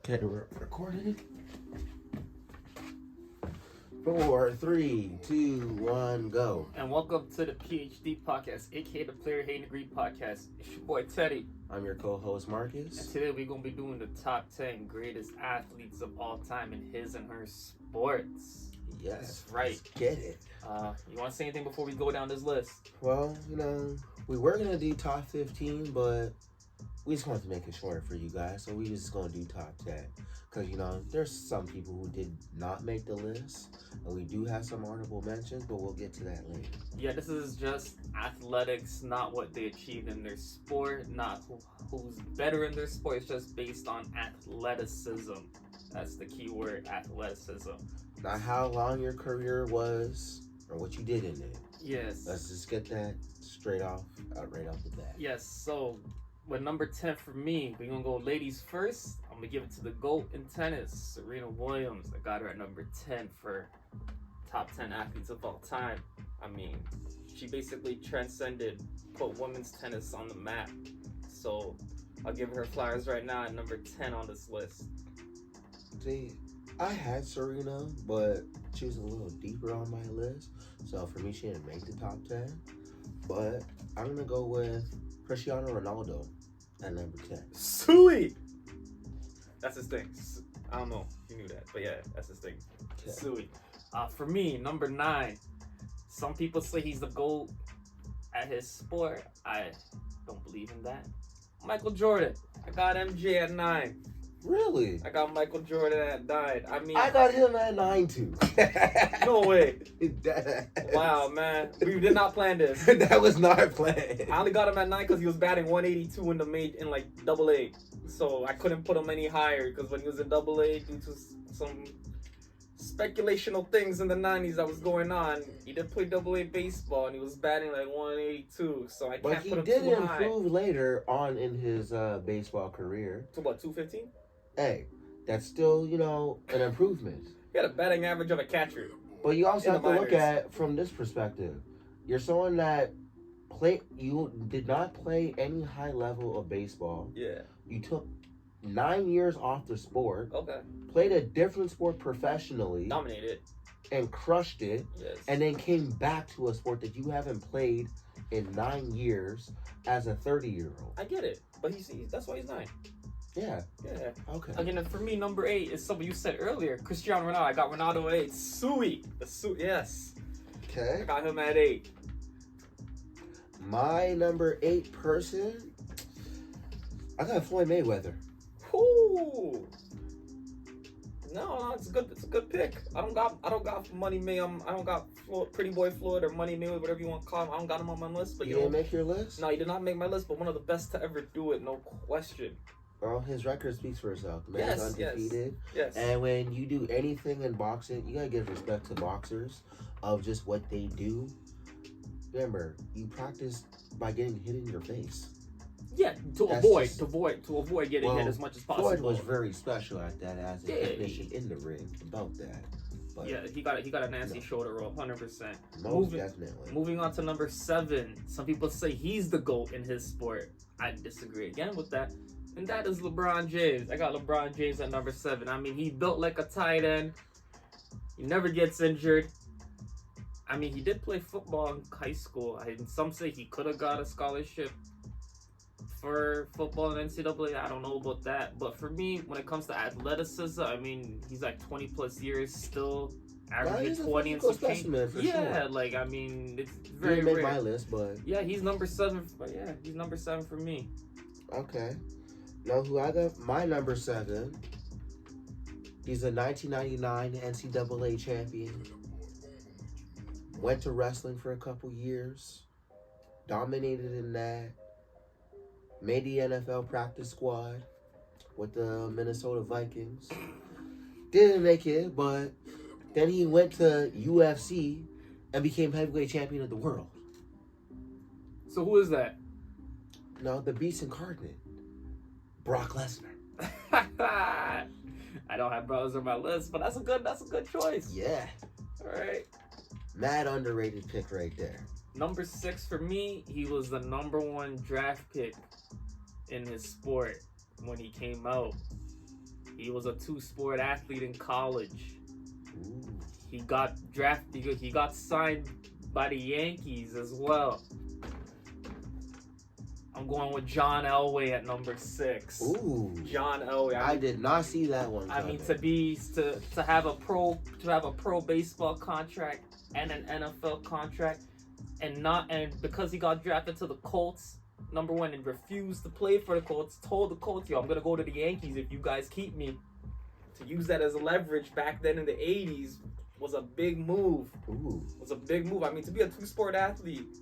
Okay, we're recording. 4, 3, 2, 1, go. And welcome to the PhD podcast, aka the Player Hating Degree podcast. It's your boy Teddy. I'm your co-host Marcus. And today we're gonna be doing the top 10 greatest athletes of all time in his and her sports. Yes, that's right. Let's get it. You want to say anything before we go down this list? Well, we were gonna do top 15, but we just wanted to make it shorter for you guys, so we just gonna do top 10. Because, there's some people who did not make the list, and we do have some honorable mentions, but we'll get to that later. Yeah, this is just athletics, not what they achieved in their sport, not who's better in their sport. It's just based on athleticism. That's the key word, athleticism. Not how long your career was, or what you did in it. Yes. Let's just get that straight off, right off the bat. Yes, so with number 10 for me, we're going to go ladies first. I'm going to give it to the GOAT in tennis, Serena Williams. I got her at number 10 for top 10 athletes of all time. I mean, she basically transcended, put women's tennis on the map. So I'll give her flowers right now at number 10 on this list. See, I had Serena, but she was a little deeper on my list. So for me, she didn't make the top 10. But I'm going to go with Cristiano Ronaldo at number 10. Sweet! That's his thing. I don't know if you knew that, but yeah, that's his thing. Okay. Sweet. For me, number 9. Some people say he's the GOAT at his sport. I don't believe in that. Michael Jordan. I got MJ at 9. Really? I got Michael Jordan at 9. I mean, I got him at 9 too. No way. Deadass. Wow, man. We did not plan this. That was not planned. I only got him at 9 because he was batting 182 in the double A. So I couldn't put him any higher because when he was in double A, due to some speculational things in the 90s that was going on, he did play double A baseball and he was batting like 182. So I can't put him too high. But he did improve later on in his baseball career. To what, 215? Hey, that's still, an improvement. He had a batting average of a catcher. But you also have to look minors. at it from this perspective. You're someone that you did not play any high level of baseball. Yeah. You took 9 years off the sport. Okay. Played a different sport professionally. Dominated. And crushed it. Yes. And then came back to a sport that you haven't played in 9 years as a 30-year-old. I get it. But that's why he's 9. Yeah. Yeah. Okay. Again, for me, number 8 is something you said earlier. Cristiano Ronaldo. I got Ronaldo at 8. Sweet. Yes. Okay. I got him at 8. My number 8 person, I got Floyd Mayweather. Whoo. No, it's a good pick. I don't got Money May. I don't got Pretty Boy Floyd or Money May, whatever you want to call him. I don't got him on my list. But You didn't make your list? No, he did not make my list. But one of the best to ever do it, no question. Well, his record speaks for itself. The man's undefeated. Yes. And when you do anything in boxing, you gotta give respect to boxers of just what they do. Remember, you practice by getting hit in your face. Yeah, to avoid getting hit as much as possible. Floyd was very special at that as a technician in the ring about that. But yeah, he got a nasty shoulder roll, 100%. Most definitely. Moving on to number 7. Some people say he's the GOAT in his sport. I disagree again with that. And that is LeBron James. I got LeBron James at number 7. I mean, he built like a tight end. He never gets injured. I mean, he did play football in high school. And some say he could have got a scholarship for football in NCAA. I don't know about that. But for me, when it comes to athleticism, I mean, he's like 20 plus years still averaging 20 and some change. Yeah, sure. I mean, it's very rare. Didn't make my list, but yeah, he's number 7. But yeah, he's number 7 for me. Okay. Know who I got? My number 7. He's a 1999 NCAA champion. Went to wrestling for a couple years. Dominated in that. Made the NFL practice squad with the Minnesota Vikings. Didn't make it, but then he went to UFC and became heavyweight champion of the world. So who is that? No, the Beast Incarnate. Brock Lesnar. I don't have brothers on my list, but that's a good choice. Yeah. All right. Mad underrated pick right there. Number 6 for me, he was the number 1 draft pick in his sport when he came out. He was a two-sport athlete in college. Ooh. He got drafted. He got signed by the Yankees as well. I'm going with John Elway at number 6. Ooh. John Elway. I did not see that one. I mean, coming. to have a pro baseball contract and an NFL contract, and because he got drafted to the Colts, number 1, and refused to play for the Colts, told the Colts, "Yo, I'm gonna go to the Yankees if you guys keep me." To use that as leverage back then in the '80s was a big move. Ooh. Was a big move. I mean, to be a two-sport athlete,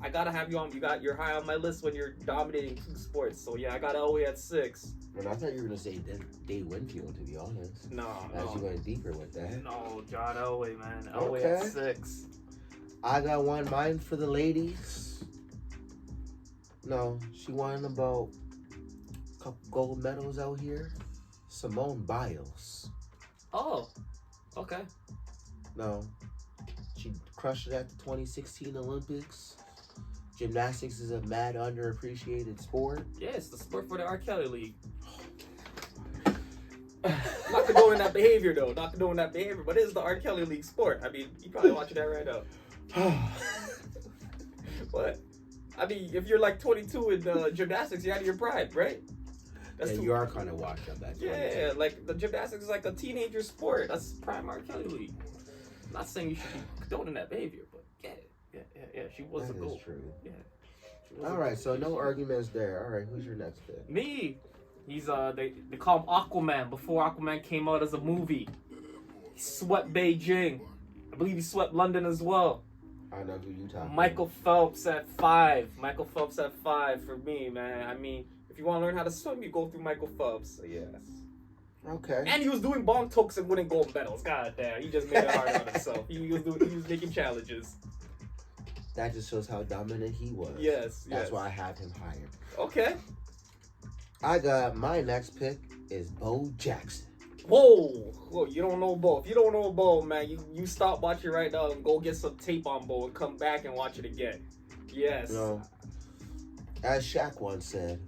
I gotta have you on. You're high on my list when you're dominating two sports. So yeah, I got Elway at 6. And I thought you were gonna say Dave Winfield, to be honest. No, As you went deeper with that. No, John Elway, man. Elway Okay. at 6. I got one. Mine for the ladies. No, she won about a couple gold medals out here. Simone Biles. Oh, okay. No, she crushed it at the 2016 Olympics. Gymnastics is a mad underappreciated sport. Yeah, it's the sport for the R. Kelly League. Not condoning that behavior, though. Not condoning that behavior, but it is the R. Kelly League sport. I mean, you probably watching that right now. But, I mean, if you're like 22 in gymnastics, you're out of your prime, right? Yeah, you are kind of washed up that. Yeah, like the gymnastics is like a teenager sport. That's prime R. Kelly League. I'm not saying you should be condoning that behavior, but yeah. She was That a goal. is true. Yeah. She was All a right, goal. so no arguments there. All right, who's your next pick? Me. He's they call him Aquaman. Before Aquaman came out as a movie, he swept Beijing. I believe he swept London as well. I know who you talking. Michael Phelps at 5. Michael Phelps at 5 for me, man. I mean, if you want to learn how to swim, you go through Michael Phelps. So yes. Okay. And he was doing bong tokes and winning gold medals. God damn, he just made it hard on himself. He was making challenges. That just shows how dominant he was. Yes. That's why I have him higher. Okay. I got my next pick is Bo Jackson. Whoa, you don't know Bo. If you don't know Bo, man, you stop watching right now and go get some tape on Bo and come back and watch it again. Yes. You know, as Shaq once said,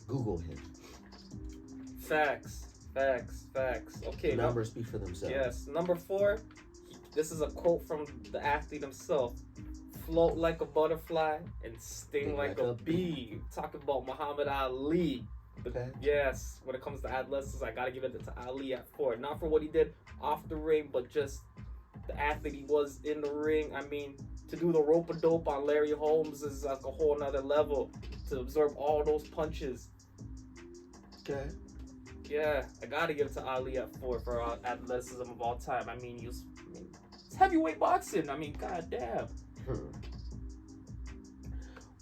Google him. Facts. Okay. Numbers speak for themselves. Yes. Number 4. This is a quote from the athlete himself. Float like a butterfly and sting like a bee. Talking about Muhammad Ali. Okay. Yes, when it comes to athletics, I gotta give it to Ali at 4. Not for what he did off the ring, but just the athlete he was in the ring. I mean, to do the rope-a-dope on Larry Holmes is like a whole nother level. To absorb all those punches. Okay. Yeah, I gotta give it to Ali at 4 for athleticism of all time. I mean, it's heavyweight boxing. I mean, goddamn.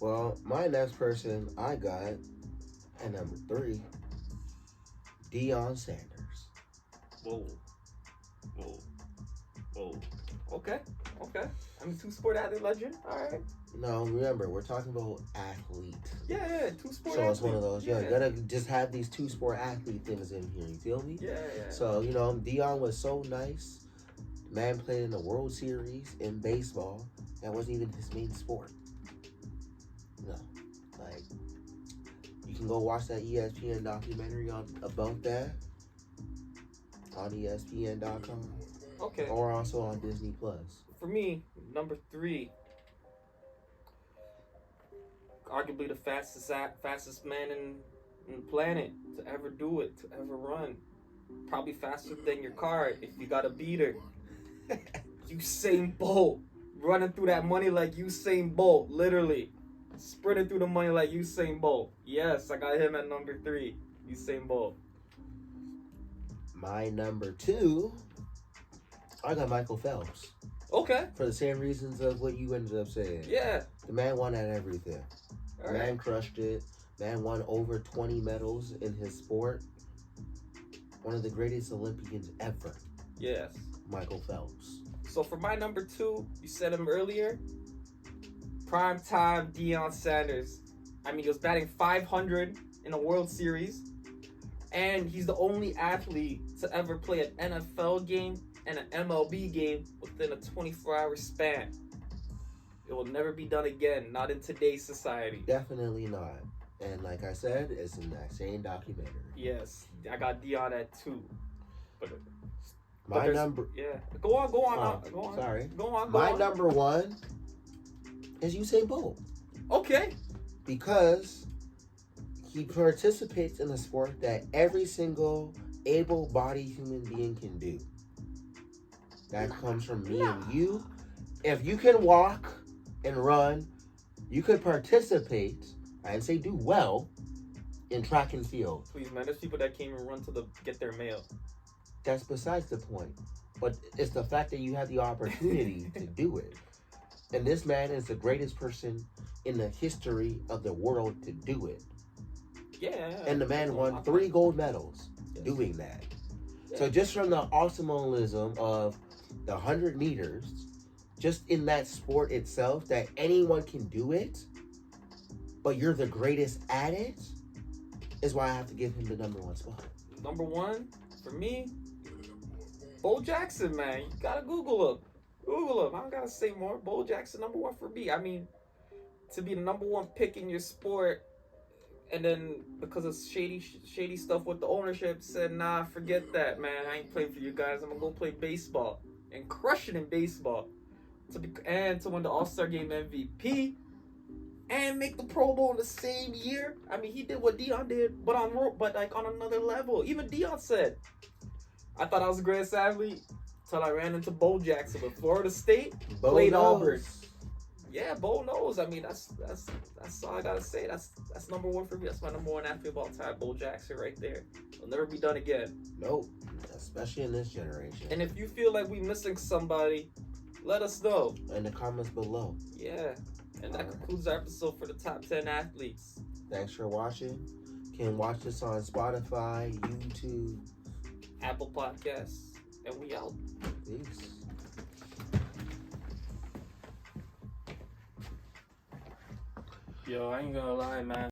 Well, my next person I got at number 3, Deion Sanders. Whoa. Okay. I mean, two-sport athlete legend. All right. No, remember, we're talking about athlete. Yeah, two-sport So athlete. it's one of those, you gotta just have these 2-sport athlete things in here, you feel me? Yeah. So, Deion was so nice. Man played in the World Series in baseball. That wasn't even his main sport. No. Like, you can go watch that ESPN documentary about that on ESPN.com. Okay. Or also on Disney Plus. For me, number 3, arguably the fastest man in the planet to ever do it, to ever run. Probably faster than your car if you got a beater. Usain Bolt. Running through that money like Usain Bolt, literally. Sprinting through the money like Usain Bolt. Yes, I got him at number 3, Usain Bolt. My number 2, I got Michael Phelps. Okay. For the same reasons of what you ended up saying. Yeah. The man won at everything. All Man right. crushed it. Man won over 20 medals in his sport. One of the greatest Olympians ever. Yes. Michael Phelps. So for my number 2, you said him earlier. Prime time Deion Sanders. I mean, he was batting .500 in a World Series. And he's the only athlete to ever play an NFL game and an MLB game within a 24-hour span. It will never be done again, not in today's society. Definitely not. And like I said, it's in that same documentary. Yes, I got Dion at 2. But My there's- number. Yeah. Go on. Go on. Sorry. Go on. My number 1 is Usain Bolt. Okay. Because he participates in a sport that every single able-bodied human being can do. That comes from me and you. If you can walk and run, you could participate, I didn't say do well, in track and field. Please, man. There's people that can't even run to get their mail. That's besides the point. But it's the fact that you have the opportunity to do it. And this man is the greatest person in the history of the world to do it. Yeah. And the man won 3 gold medals doing that. Yeah. So just from the awesomeism of the 100 meters, just in that sport itself, that anyone can do it, but you're the greatest at it, is why I have to give him the number 1 spot. Number 1 for me, Bo Jackson, man. You gotta Google him. Google him. I don't gotta say more. Bo Jackson, number 1 for me. I mean, to be the number 1 pick in your sport, and then because of shady stuff with the ownership, said, nah, forget that, man. I ain't playing for you guys. I'm gonna go play baseball and crush it in baseball. To win the All-Star Game MVP and make the Pro Bowl in the same year. I mean, he did what Dion did, but on another level. Even Dion said, I thought I was the greatest athlete until I ran into Bo Jackson with Florida State. Bo Played knows. Auburn. Yeah, Bo knows. I mean, that's all I gotta say. That's number 1 for me. That's my number 1 athlete of all time. Bo Jackson right there. It'll never be done again. Nope. Especially in this generation. And if you feel like we missing somebody, let us know in the comments below. Yeah. And that concludes our episode for the top 10 athletes. Thanks for watching. You can watch this on Spotify, YouTube, Apple Podcasts. And we out. Peace. Yo, I ain't gonna lie, man.